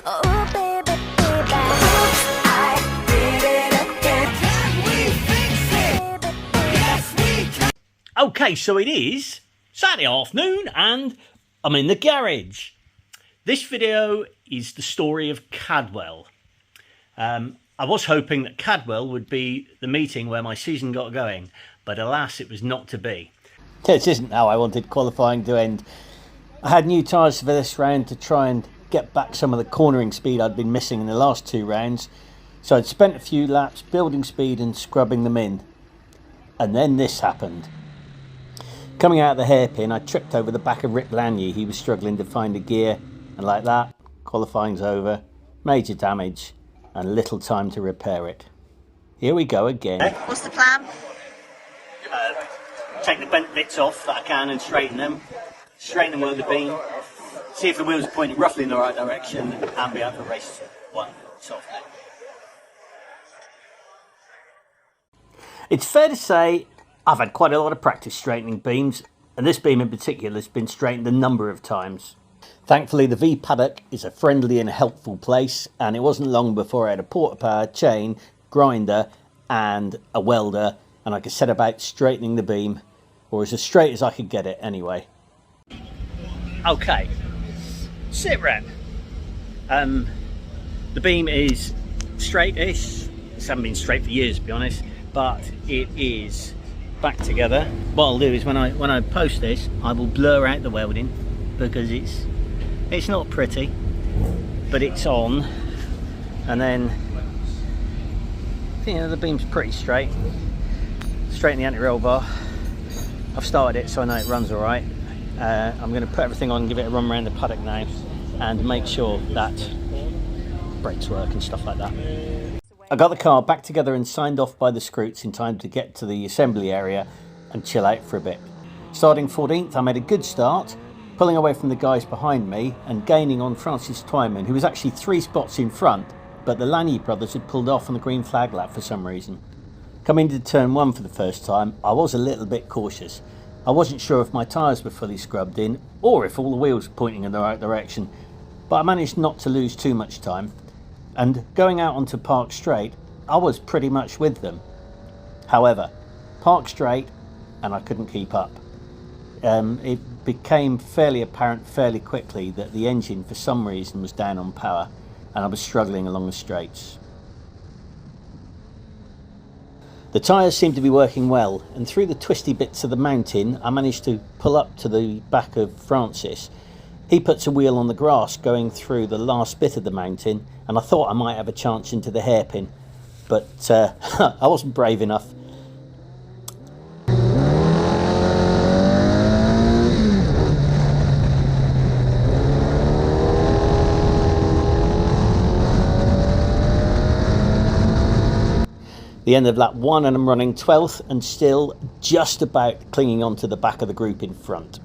Oh baby, baby, I did it again. Can we fix it? Yes, we can. Okay, so it is Saturday afternoon and I'm in the garage. This video is the story of Cadwell. I was hoping that Cadwell would be the meeting where my season got going, but alas, it was not to be. This isn't how I wanted qualifying to end. I had new tyres for this round to try and get back some of the cornering speed I'd been missing in the last two rounds, so I'd spent a few laps building speed and scrubbing them in. And then this happened. Coming out of the hairpin, I tripped over the back of Rick Lanier. He was struggling to find a gear, and like that, qualifying's over, major damage, and little time to repair it. Here we go again. What's the plan? Take the bent bits off that I can and straighten them with the beam, see if the wheels are pointing roughly in the right direction, and be able to race one softly. It's fair to say I've had quite a lot of practice straightening beams, and this beam in particular has been straightened a number of times. Thankfully the V paddock is a friendly and helpful place, and it wasn't long before I had a porta power, chain, grinder and a welder, and I could set about straightening the beam, or as straight as I could get it anyway. Okay, sit rep. The beam is straight-ish. It hasn't been straight for years to be honest, but it is back together. What I'll do is when I post this, I will blur out the welding because it's not pretty, but it's on. And then the beam's pretty straight. Straighten the anti-roll bar. I've started it so I know it runs all right. I'm going to put everything on, give it a run around the paddock now, and make sure that brakes work and stuff like that. I got the car back together and signed off by the Scroots in time to get to the assembly area and chill out for a bit. Starting 14th, I made a good start, pulling away from the guys behind me and gaining on Francis Twyman, who was actually 3 spots in front, but the Lanier brothers had pulled off on the green flag lap for some reason. Coming to turn 1 for the first time, I was a little bit cautious. I wasn't sure if my tyres were fully scrubbed in or if all the wheels were pointing in the right direction, but I managed not to lose too much time, and going out onto Park Straight, I was pretty much with them. However, Park Straight and I couldn't keep up. It became fairly apparent fairly quickly that the engine for some reason was down on power and I was struggling along the straights. The tyres seemed to be working well, and through the twisty bits of the mountain I managed to pull up to the back of Francis. He puts a wheel on the grass going through the last bit of the mountain, and I thought I might have a chance into the hairpin, but I wasn't brave enough. The end of lap 1 and I'm running 12th and still just about clinging onto the back of the group in front.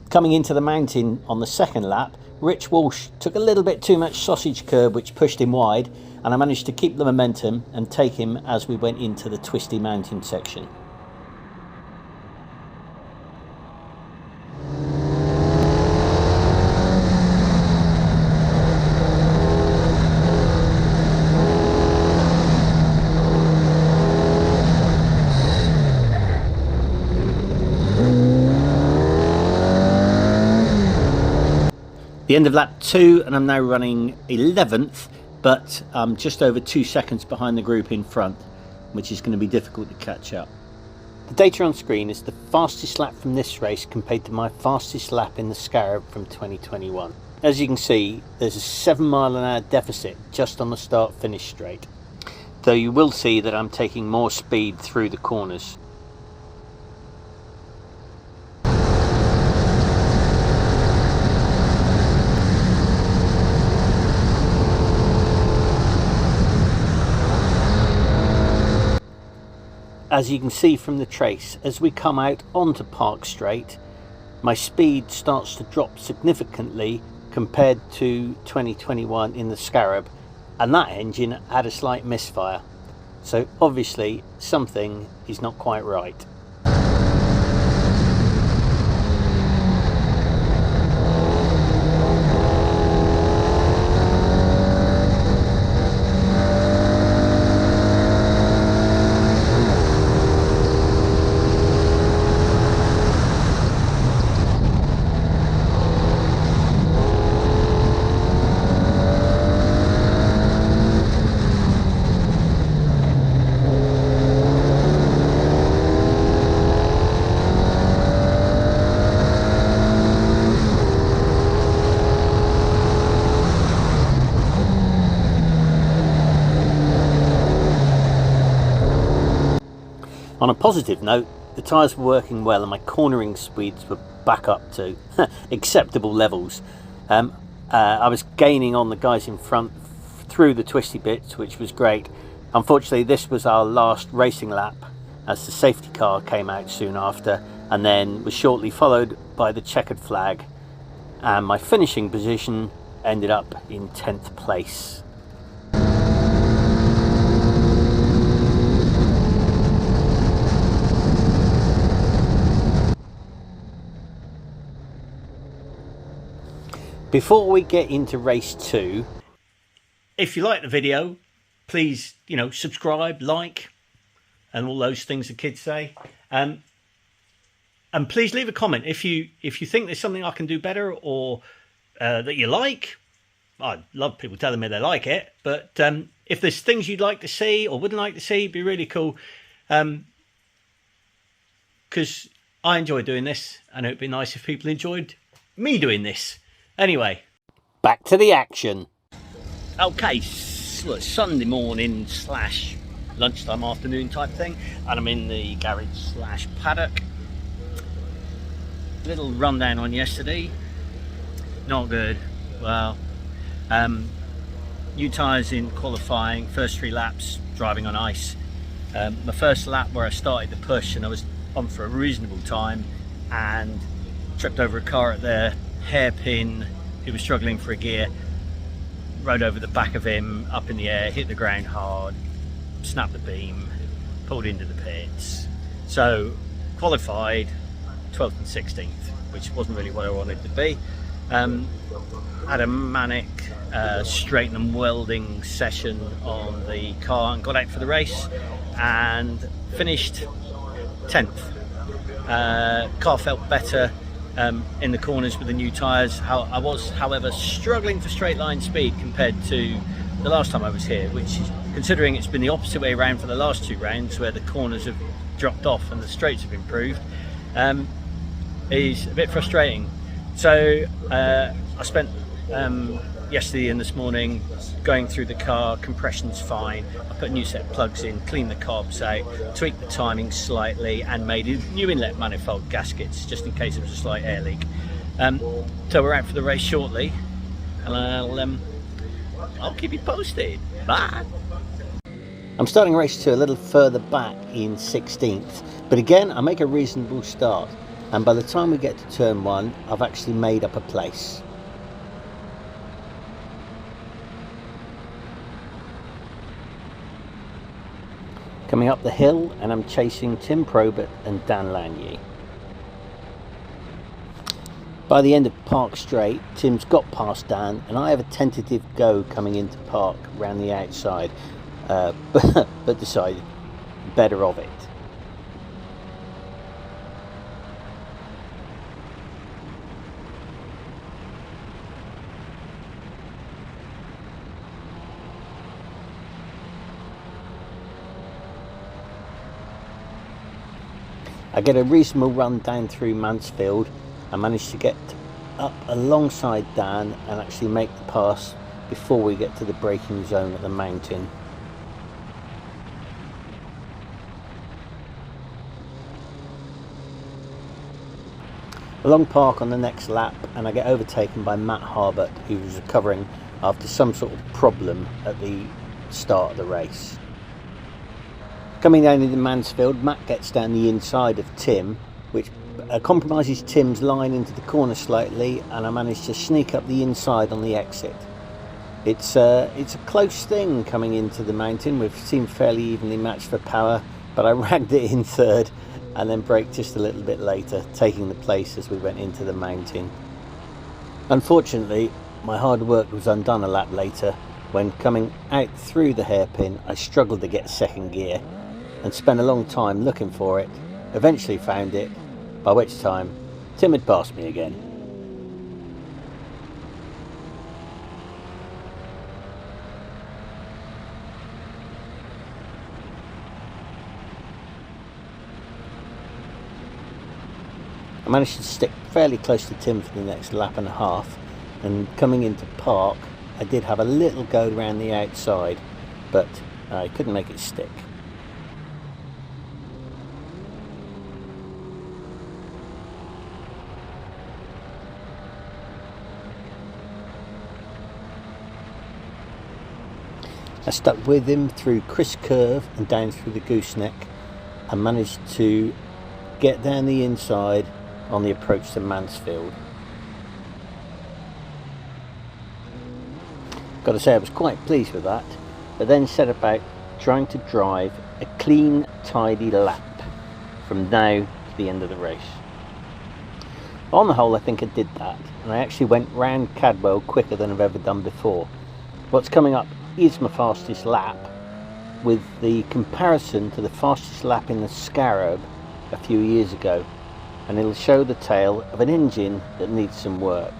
Coming into the mountain on the second lap, Rich Walsh took a little bit too much sausage curb which pushed him wide, and I managed to keep the momentum and take him as we went into the twisty mountain section. The end of lap 2 and I'm now running 11th, but I'm just over 2 seconds behind the group in front, which is going to be difficult to catch up. The data on screen is the fastest lap from this race compared to my fastest lap in the Scarab from 2021. As you can see, there's a 7-mile-an-hour deficit just on the start-finish straight, though you will see that I'm taking more speed through the corners. As you can see from the trace, as we come out onto Park Straight, my speed starts to drop significantly compared to 2021 in the Scarab, and that engine had a slight misfire. So obviously something is not quite right. On a positive note, the tyres were working well and my cornering speeds were back up to acceptable levels. I was gaining on the guys in front through the twisty bits, which was great. Unfortunately, this was our last racing lap as the safety car came out soon after, and then was shortly followed by the checkered flag, and my finishing position ended up in 10th place. Before we get into race 2, if you like the video, please, subscribe, like, and all those things the kids say. And please leave a comment if you think there's something I can do better, or that you like. I'd love people telling me they like it. But if there's things you'd like to see or wouldn't like to see, it'd be really cool. Because I enjoy doing this, and it'd be nice if people enjoyed me doing this. Anyway, back to the action. Okay, so it's Sunday morning / lunchtime, afternoon type thing, and I'm in the garage / paddock. Little rundown on yesterday. Not good. Well, new tyres in qualifying, first 3 laps driving on ice. My first lap where I started the push and I was on for a reasonable time and tripped over a car at the hairpin. He was struggling for a gear, rode over the back of him, up in the air, hit the ground hard, snapped the beam, pulled into the pits. So qualified 12th and 16th, which wasn't really what I wanted to be. Had a manic straighten and welding session on the car and got out for the race and finished 10th. Car felt better in the corners with the new tyres. I was, however, struggling for straight line speed compared to the last time I was here, which is, considering it's been the opposite way around for the last 2 rounds where the corners have dropped off and the straights have improved, is a bit frustrating. So I spent yesterday and this morning going through the car. Compression's fine. I put a new set of plugs in, cleaned the carbs out, tweaked the timing slightly, and made new inlet manifold gaskets just in case there was a slight air leak. So we're out for the race shortly, and I'll keep you posted. Bye. I'm starting race 2 a little further back in 16th, but again I make a reasonable start, and by the time we get to turn 1 I've actually made up a place. Coming up the hill, and I'm chasing Tim Probert and Dan Lanier. By the end of Park Straight, Tim's got past Dan, and I have a tentative go coming into Park round the outside, but decided better of it. I get a reasonable run down through Mansfield. I managed to get up alongside Dan and actually make the pass before we get to the braking zone at the mountain. Along Park on the next lap, and I get overtaken by Matt Harbert, who was recovering after some sort of problem at the start of the race. Coming down into Mansfield, Matt gets down the inside of Tim, which compromises Tim's line into the corner slightly, and I managed to sneak up the inside on the exit. It's a close thing coming into the mountain. We've seemed fairly evenly matched for power, but I ragged it in third and then braked just a little bit later, taking the place as we went into the mountain. Unfortunately, my hard work was undone a lap later when, coming out through the hairpin, I struggled to get second gear and spent a long time looking for it. Eventually found it, by which time Tim had passed me again. I managed to stick fairly close to Tim for the next lap and a half, and coming into Park I did have a little go around the outside, but I couldn't make it stick. I stuck with him through Chris Curve and down through the gooseneck and managed to get down the inside on the approach to Mansfield. Got to say I was quite pleased with that, but then set about trying to drive a clean, tidy lap from now to the end of the race. On the whole, I think I did that, and I actually went round Cadwell quicker than I've ever done before. What's coming up is my fastest lap, with the comparison to the fastest lap in the Scarab a few years ago, and it'll show the tale of an engine that needs some work.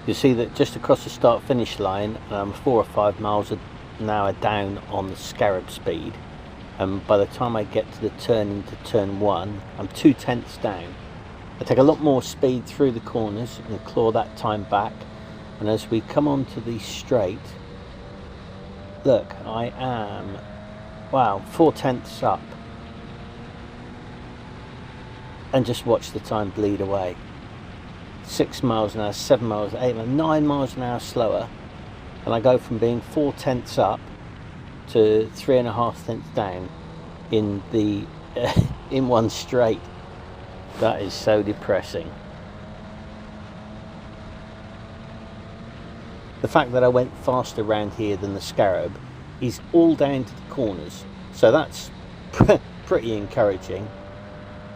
You'll see that just across the start finish line, I'm 4 or 5 miles an hour down on the Scarab speed, and by the time I get to the turn into turn 1, I'm 2/10 down. I take a lot more speed through the corners and claw that time back, and as we come onto the straight, look, I am, wow, 4/10 up, and just watch the time bleed away. 6 miles an hour, 7 miles, 8 miles, 9 miles an hour slower, and I go from being 4/10 up to 3.5 down in the in one straight. That is so depressing. The fact that I went faster around here than the Scarab is all down to the corners, so that's pretty encouraging,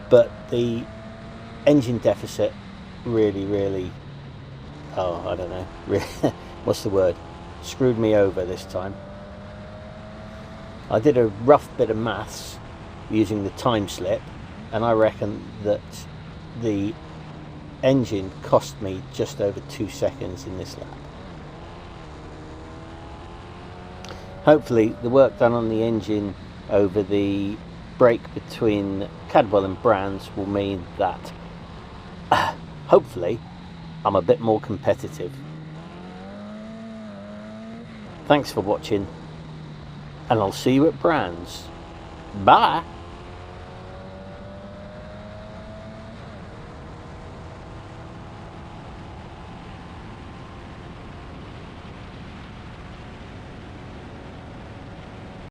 but the engine deficit really, oh, I don't know, what's the word, screwed me over this time. I did a rough bit of maths using the time slip, and I reckon that the engine cost me just over 2 seconds in this lap. Hopefully the work done on the engine over the break between Cadwell and Brands will mean that hopefully I'm a bit more competitive. Thanks for watching, and I'll see you at Brands. Bye!